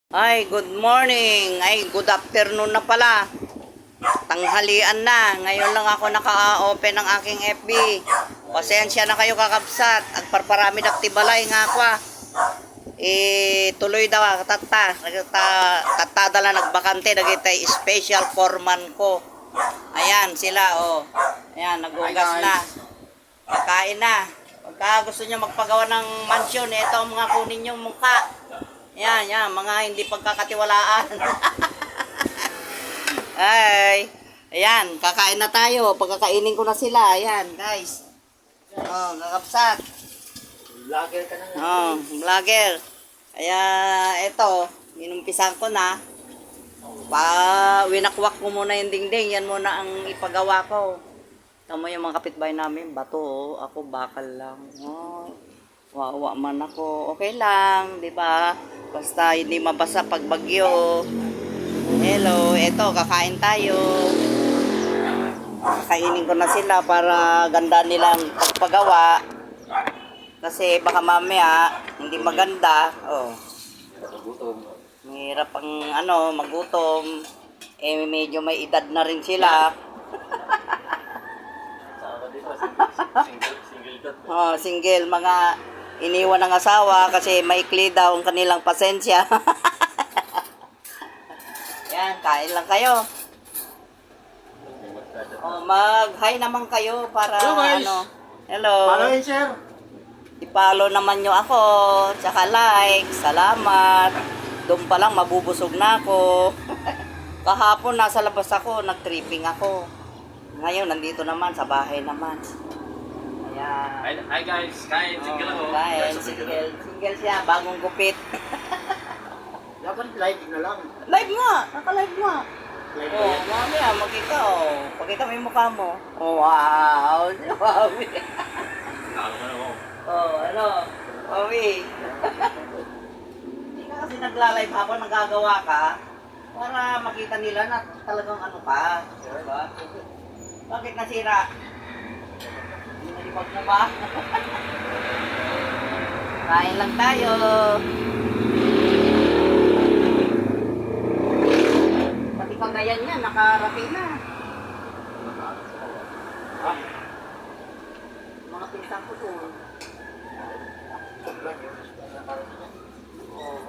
Ay, good morning. Ay, good afternoon na pala. Tanghalian na. Ngayon lang ako naka-open ng aking FB. Pasensya na kayo kakabsat. Agparparami naktibalay nga ako tuloy daw tatada lang nagbakante nagitay special foreman ko. Ayan sila Ayan, nagugas na. Kakain na. Pagka gusto niyo magpagawa ng mansyon, ito ang mga kunin yung mukha. Yan, mga hindi pagkakatiwalaan. Ay, ayan, kakain na tayo. Pagkakainin ko na sila, ayan, guys. Kakapsat. Vlogger ka na nga. Vlogger. Kaya, eto, inumpisan ko na. Winakwak ko muna yung dingding. Yan muna ang ipagawa ko. Tama yung mga kapitbahay namin, bato, ako bakal lang. Wawa man ako. Okay lang, di ba? Basta hindi mabasa pag bagyo. Hello, eto, kakain tayo. Kakainin ko na sila para ganda nilang pagpagawa. Kasi baka mamaya, hindi maganda. Mahirap ang magutom. Medyo may edad na rin sila. Single, mga iniwan ng asawa kasi maikli daw ang kanilang pasensya. Yan, kain lang kayo. Mag-hi naman kayo para Hello. Follow and share. I-follow naman nyo ako, tsaka like, salamat. Doon pa lang mabubusog na ako. Kahapon nasa labas ako, nag-tripping ako. Ngayon nandito naman sa bahay naman. Ayan. Hi guys, kain, single ako. Kain, single siya, bagong gupit. Dapat live na lang. Live nga, naka-live nga. Live na yan. Mamaya, makita pakita mo yung mukha mo. Wow, wow. Mami. Hindi ka kasi nagla-live habang nagagawa ka para makita nila na talagang ka. Diba? Bakit nasira? Nalipag na ba? Kain lang tayo. Pati kagayan niya, nakarating na. Mga pinsan ko to.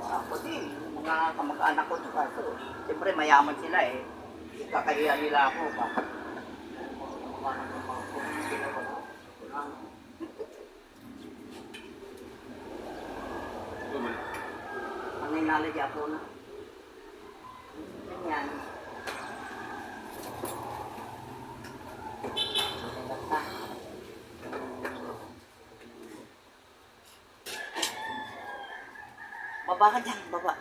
Ako din. Mga kamag-anak ko to. Siyempre mayaman sila Kakahiya nila ako. Ang knowledge ako na. Ganyan. Baba ka dyan, baba.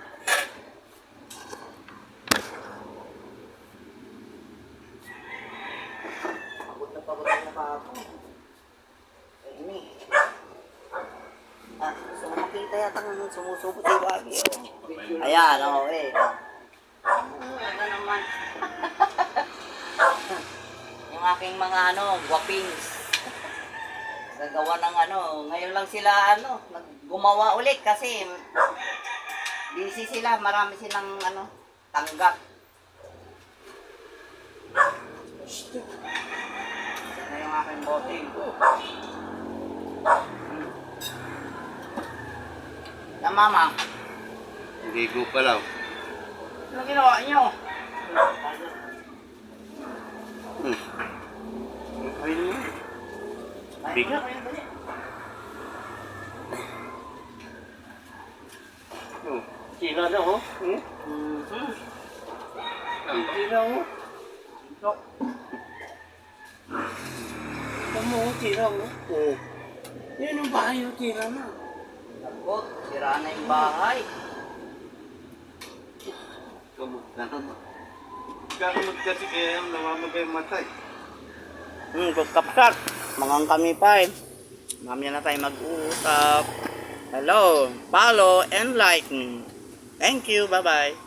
Pagod na pa ako. Ini. Gusto mo makita yata ng sumusubo si Wagi. Ayan, Ano naman. Yung aking mga guwapings. Gagawa ng ngayon lang sila gumawa ulit kasi busy sila, marami silang tanggap. Ito yung aking boting. Na mama. Ligo pa lang. Ano ginawa niyo? Ayun mo. Big. Sila na Sila Kamu tira Yan ang bahay tira na. Takot, sira na yung bahay. Kakamot kasi kaya yung namamagay matay. Kapsat, mangang kami pa Mamaya na tayo mag-uusap. Hello, follow and like. Thank you, bye-bye.